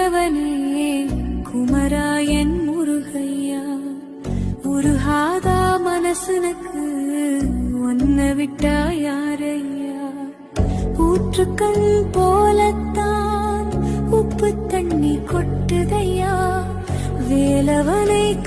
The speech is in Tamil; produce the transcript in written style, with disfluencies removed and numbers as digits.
உடையவனே குமராயன் முருகையா. உருகாதா மனசுனக்கு ஒன்ன விட்டா யாரையா. ஊற்றுக்கண் போலத்தான் உப்பு தண்ணி கொட்டுதையா. வேலவனை